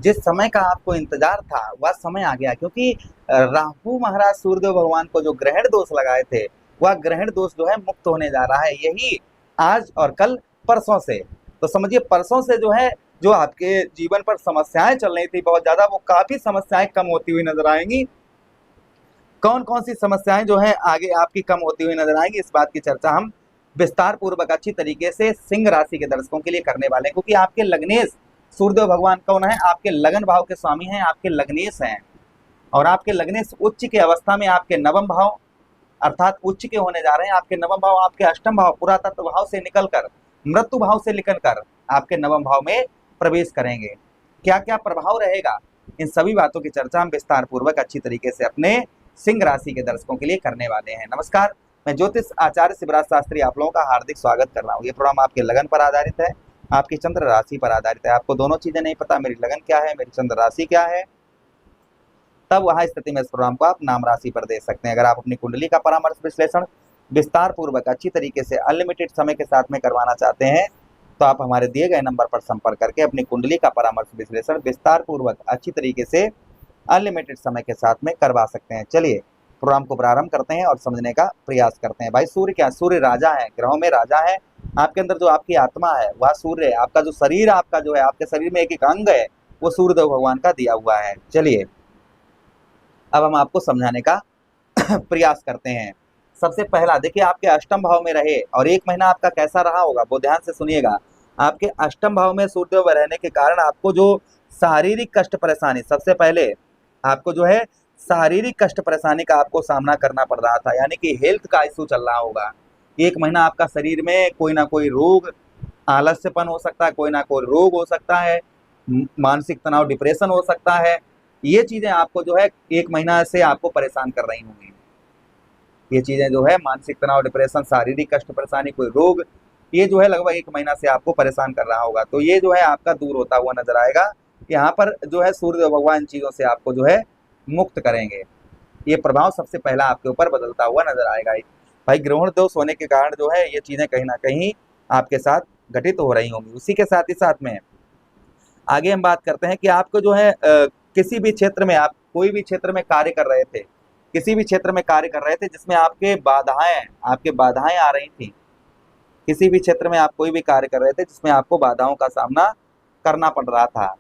जिस समय का आपको इंतजार था वह समय आ गया, क्योंकि राहु महाराज सूर्यदेव भगवान को जो ग्रहण दोष लगाए थे वह ग्रहण दोष जो है मुक्त होने जा रहा है, यही आज और कल परसों से। तो समझिए परसों से जो है जो आपके जीवन पर समस्याएं चल रही थी बहुत ज्यादा, वो काफी समस्याएं कम होती हुई नजर आएंगी। कौन कौन सी समस्याएं जो है आगे आपकी कम होती हुई नजर आएंगी, इस बात की चर्चा हम विस्तार पूर्वक अच्छी तरीके से सिंह राशि के दर्शकों के लिए करने वाले हैं। क्योंकि आपके लग्नेश सूर्यदेव भगवान कौन है, आपके लगन भाव के स्वामी हैं, आपके लग्नेश हैं। और आपके लग्नेश उच्च के अवस्था में आपके नवम भाव अर्थात उच्च के होने जा रहे हैं। आपके नवम भाव आपके अष्टम भाव पुरातत्व भाव से निकलकर मृत्यु भाव से निकलकर आपके नवम भाव में प्रवेश करेंगे। क्या क्या प्रभाव रहेगा, इन सभी बातों की चर्चा हम विस्तार पूर्वक अच्छी तरीके से अपने सिंह राशि के दर्शकों के लिए करने वाले हैं। नमस्कार, मैं ज्योतिष आचार्य शिवराज शास्त्री आप लोगों का हार्दिक स्वागत कर रहा हूँ। ये प्रोग्राम आपके लगन पर आधारित है, आपकी चंद्र राशि पर आधारित है। आपको दोनों चीजें नहीं पता, मेरी लगन क्या है, मेरी चंद्र राशि क्या है, तब वह स्थिति में इस प्रोग्राम को आप नाम राशि पर दे सकते हैं। अगर आप अपनी कुंडली का परामर्श विश्लेषण विस्तार पूर्वक अच्छी तरीके से अनलिमिटेड समय के साथ में करवाना चाहते हैं तो आप हमारे दिए गए नंबर पर संपर्क करके अपनी कुंडली का परामर्श विश्लेषण विस्तार पूर्वक अच्छी तरीके से अनलिमिटेड समय के साथ में करवा सकते हैं। चलिए प्रोग्राम को प्रारंभ करते हैं और समझने का प्रयास करते हैं। भाई सूर्य क्या, सूर्य राजा है, ग्रहों में राजा है। आपके अंदर जो आपकी आत्मा है वह सूर्य है। आपका जो शरीर आपका जो है, आपके शरीर में एक एक अंग है, वो सूर्यदेव भगवान का दिया हुआ है। चलिए अब हम आपको समझाने का प्रयास करते हैं। सबसे पहला देखिए, आपके अष्टम भाव में रहे और एक महीना आपका कैसा रहा होगा वो ध्यान से सुनिएगा। आपके अष्टम भाव में सूर्यदेव रहने के कारण आपको जो शारीरिक कष्ट परेशानी, सबसे पहले आपको जो है शारीरिक कष्ट परेशानी का आपको सामना करना पड़ रहा था, यानी कि हेल्थ का इशू चल रहा होगा। एक महीना आपका शरीर में कोई ना कोई रोग, आलस्यपन हो सकता है, कोई ना कोई रोग हो सकता है, मानसिक तनाव डिप्रेशन हो सकता है। ये चीजें आपको जो है एक महीना से आपको परेशान कर रही होंगी। ये चीजें जो है मानसिक तनाव डिप्रेशन, शारीरिक कष्ट परेशानी, कोई रोग, ये जो है लगभग एक महीना से आपको परेशान कर रहा होगा। तो ये जो है आपका दूर होता हुआ नजर आएगा। यहाँ पर जो है सूर्यदेव भगवान इन चीजों से आपको जो है मुक्त करेंगे। ये प्रभाव सबसे पहला आपके ऊपर बदलता हुआ नजर आएगा। भाई ग्रहण दोष होने के कारण जो है ये चीजें कहीं ना कहीं आपके साथ घटित हो रही होंगी। उसी के साथ ही साथ में आगे हम बात करते हैं कि आपको जो है किसी भी क्षेत्र में, आप कोई भी क्षेत्र में कार्य कर रहे थे, किसी भी क्षेत्र में कार्य कर रहे थे जिसमें आपके बाधाएं आ रही थी, किसी भी क्षेत्र में आप कोई भी कार्य कर रहे थे जिसमें आपको बाधाओं का सामना करना पड़ रहा था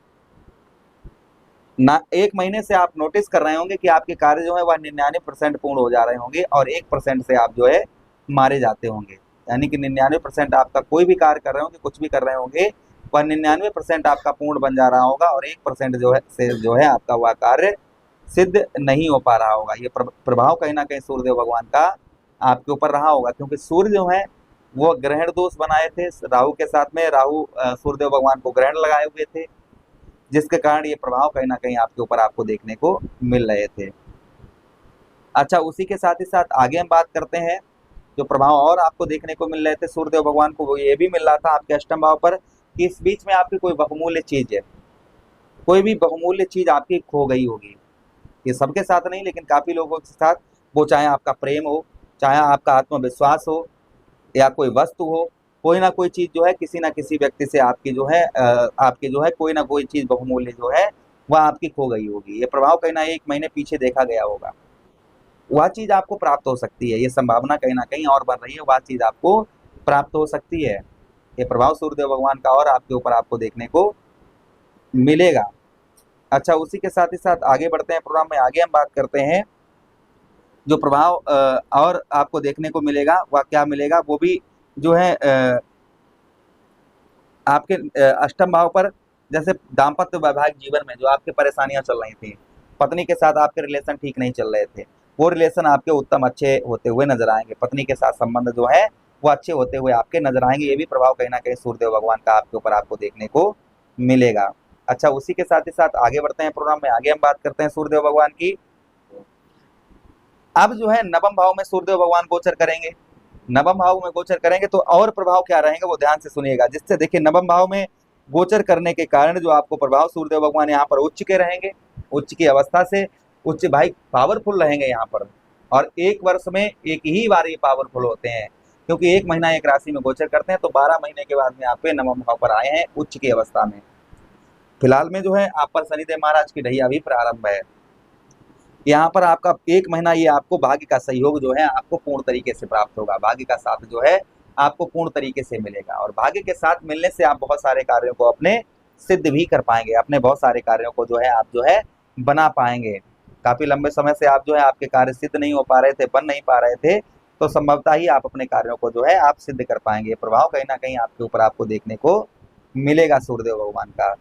ना, एक महीने से आप नोटिस कर रहे होंगे कि आपके कार्य जो है वह 99% पूर्ण हो जा रहे होंगे और 1% से आप जो है मारे जाते होंगे। यानी कि 99% आपका कोई भी कार्य कर रहे होंगे, कुछ भी कर रहे होंगे, वह 99% आपका पूर्ण बन जा रहा होगा और 1% जो है आपका वह कार्य सिद्ध नहीं हो पा रहा होगा। ये प्रभाव कहीं ना कहीं सूर्यदेव भगवान का आपके ऊपर रहा होगा, क्योंकि सूर्य जो है वो ग्रहण दोष बनाए थे राहु के साथ में। राहु सूर्यदेव भगवान को ग्रहण लगाए हुए थे, जिसके कारण ये प्रभाव कहीं ना कहीं आपके ऊपर आपको देखने को मिल रहे थे। अच्छा, उसी के साथ ही साथ आगे हम बात करते हैं जो प्रभाव और आपको देखने को मिल रहे थे सूर्यदेव भगवान को, वो ये भी मिल रहा था आपके अष्टम भाव पर कि इस बीच में आपकी कोई बहुमूल्य चीज है, कोई भी बहुमूल्य चीज आपकी खो गई होगी। ये सबके साथ नहीं, लेकिन काफी लोगों के साथ, वो चाहे आपका प्रेम हो, चाहे आपका आत्मविश्वास हो, या कोई वस्तु हो, कोई ना कोई चीज जो है किसी ना किसी व्यक्ति से आपकी जो है कोई ना कोई चीज बहुमूल्य जो है वह आपकी खो गई होगी। ये प्रभाव कहीं ना एक महीने पीछे देखा गया होगा। वह चीज आपको प्राप्त हो सकती है, ये संभावना कहीं ना कहीं और बढ़ रही है, वह चीज आपको प्राप्त हो सकती है। ये प्रभाव सूर्यदेव भगवान का और आपके ऊपर आपको देखने को मिलेगा। अच्छा, उसी के साथ ही साथ आगे बढ़ते हैं प्रोग्राम में। आगे हम बात करते हैं जो प्रभाव और आपको देखने को मिलेगा, वह क्या मिलेगा, वो भी जो है आपके अष्टम भाव पर, जैसे दाम्पत्य वैवाहिक जीवन में जो आपके परेशानियां चल रही थी, पत्नी के साथ आपके रिलेशन ठीक नहीं चल रहे थे, वो रिलेशन आपके उत्तम अच्छे होते हुए नजर आएंगे। पत्नी के साथ संबंध जो है वो अच्छे होते हुए आपके नजर आएंगे। ये भी प्रभाव कहीं ना कहीं सूर्यदेव भगवान का आपके ऊपर आपको देखने को मिलेगा। अच्छा, उसी के साथ ही साथ आगे बढ़ते हैं प्रोग्राम में। आगे हम बात करते हैं सूर्यदेव भगवान की। अब जो है नवम भाव में सूर्यदेव भगवान गोचर करेंगे। नवम भाव में गोचर करेंगे तो और प्रभाव क्या रहेंगे वो ध्यान से सुनिएगा। जिससे देखिए नवम भाव में गोचर करने के कारण जो आपको प्रभाव, सूर्यदेव भगवान यहाँ पर उच्च के रहेंगे, उच्च की अवस्था से उच्च भाई पावरफुल रहेंगे यहाँ पर। और एक वर्ष में एक ही बार ये पावरफुल होते हैं, क्योंकि एक महीना एक राशि में गोचर करते हैं तो 12 महीने के बाद में आप नवम भाव पर आए हैं उच्च की अवस्था में। फिलहाल में जो है आप पर शनिदेव महाराज की ढैया भी प्रारंभ है। यहाँ पर आपका 1 महीना ये आपको भाग्य का सहयोग जो है आपको पूर्ण तरीके से प्राप्त होगा। भाग्य का साथ जो है आपको पूर्ण तरीके से मिलेगा और भाग्य के साथ मिलने से आप बहुत सारे कार्यों को अपने सिद्ध भी कर पाएंगे। अपने बहुत सारे कार्यों को जो है आप जो है बना पाएंगे। काफी लंबे समय से आप जो है आपके कार्य सिद्ध नहीं हो पा रहे थे, बन नहीं पा रहे थे, तो संभवतः ही आप अपने कार्यों को जो है आप सिद्ध कर पाएंगे। प्रभाव कहीं ना कहीं आपके ऊपर आपको देखने को मिलेगा सूर्यदेव भगवान का।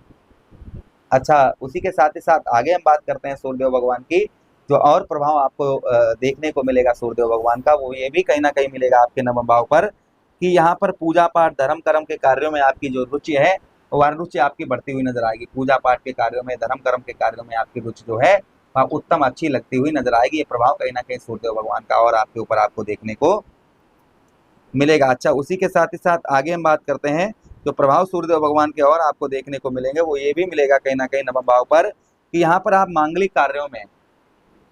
अच्छा, उसी के साथ ही साथ आगे हम बात करते हैं सूर्यदेव भगवान की। जो और प्रभाव आपको देखने को मिलेगा सूर्यदेव भगवान का, वो ये भी कहीं ना कहीं मिलेगा आपके नवम भाव पर कि यहाँ पर पूजा पाठ धर्म कर्म के कार्यों में आपकी जो रुचि है वह रुचि आपकी बढ़ती हुई नजर आएगी। पूजा पाठ के कार्यों में, धर्म कर्म के कार्यों में आपकी रुचि जो है वह उत्तम अच्छी लगती हुई नजर आएगी। ये प्रभाव कहीं ना कहीं सूर्यदेव भगवान का और आपके ऊपर आपको देखने को मिलेगा। अच्छा, उसी के साथ ही साथ आगे हम बात करते हैं जो प्रभाव सूर्यदेव भगवान के और आपको देखने को मिलेंगे, वो ये भी मिलेगा कहीं ना कहीं नवम भाव पर कि यहाँ पर आप मांगलिक कार्यों में,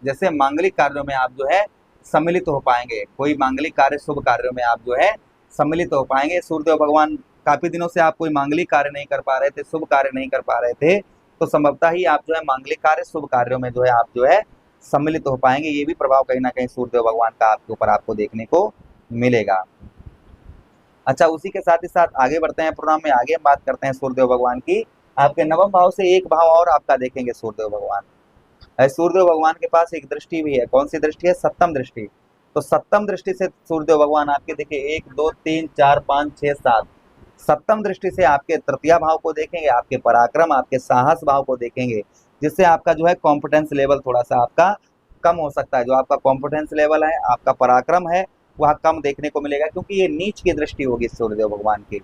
जैसे मांगलिक कार्यों में आप जो है सम्मिलित हो पाएंगे। कोई मांगलिक कार्य, शुभ कार्यों में आप जो है सम्मिलित हो पाएंगे। सूर्यदेव भगवान काफी दिनों से आप कोई मांगलिक कार्य नहीं कर पा रहे थे, शुभ कार्य नहीं कर पा रहे थे, तो संभवतः ही आप जो है मांगलिक कार्य, शुभ कार्यों में जो है आप जो है सम्मिलित हो पाएंगे। ये भी प्रभाव कहीं ना कहीं सूर्यदेव भगवान का आपके ऊपर आपको देखने को मिलेगा। अच्छा, उसी के साथ ही साथ आगे बढ़ते हैं प्रोग्राम में। आगे हम बात करते हैं सूर्यदेव भगवान की। आपके नवम भाव से एक भाव और आपका देखेंगे सूर्यदेव भगवान। सूर्यदेव भगवान के पास एक दृष्टि भी है। कौन सी दृष्टि है? सप्तम दृष्टि। तो सप्तम दृष्टि से सूर्यदेव भगवान आपके देखिए 1 2 3 4 5 6 7 सप्तम दृष्टि से आपके तृतीय भाव को देखेंगे, आपके पराक्रम, आपके साहस भाव को देखेंगे, जिससे आपका जो है कॉम्पिटेंस लेवल थोड़ा सा आपका कम हो सकता है। जो आपका कॉम्पिटेंस लेवल है, आपका पराक्रम है, वह कम देखने को मिलेगा, क्योंकि ये नीच की दृष्टि होगी सूर्यदेव भगवान की।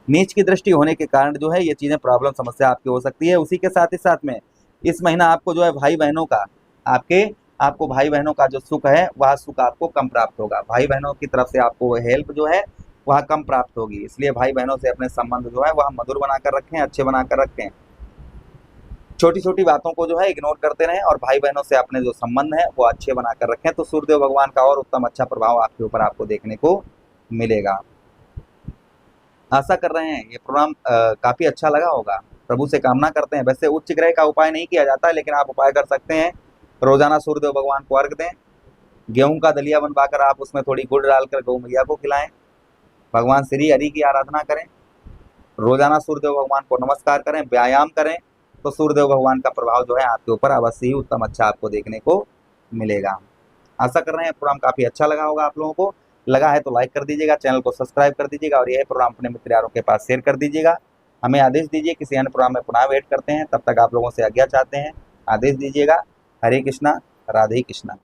नीच की दृष्टि होने के कारण जो है ये चीजें प्रॉब्लम समस्या आपकी हो सकती है। उसी के साथ ही साथ में इस महीना आपको जो है भाई बहनों का, आपको भाई बहनों का जो सुख है वह सुख आपको कम प्राप्त होगा। भाई बहनों की तरफ से आपको हेल्प जो है वह कम प्राप्त होगी। इसलिए भाई बहनों से अपने संबंध जो है वह मधुर बनाकर रखें, अच्छे बनाकर रखें। छोटी छोटी बातों को जो है इग्नोर करते रहें और भाई बहनों से अपने जो संबंध है वो अच्छे बनाकर रखें, तो सूर्यदेव भगवान का और उत्तम अच्छा प्रभाव आपके ऊपर आपको देखने को मिलेगा। आशा कर रहे हैं ये प्रोग्राम काफी अच्छा लगा होगा। प्रभु से कामना करते हैं। वैसे उच्च ग्रह का उपाय नहीं किया जाता, लेकिन आप उपाय कर सकते हैं। रोजाना सूर्यदेव भगवान को अर्घ दें। गेहूं का दलिया बनवाकर आप उसमें थोड़ी गुड़ डालकर गौ मैया को खिलाएं। भगवान श्री हरि की आराधना करें। रोजाना सूर्यदेव भगवान को नमस्कार करें, व्यायाम करें, तो सूर्यदेव भगवान का प्रभाव जो है आपके ऊपर अवश्य ही उत्तम अच्छा आपको देखने को मिलेगा। आशा कर रहे हैं प्रोग्राम काफी अच्छा लगा होगा आप लोगों को। लगा है तो लाइक कर दीजिएगा, चैनल को सब्सक्राइब कर दीजिएगा और यह प्रोग्राम अपने मित्र यारों के पास शेयर कर दीजिएगा। हमें आदेश दीजिए, किसी अन्य प्रोग्राम में पुनः वेट करते हैं। तब तक आप लोगों से आज्ञा चाहते हैं। आदेश दीजिएगा। हरे कृष्णा, राधे कृष्णा।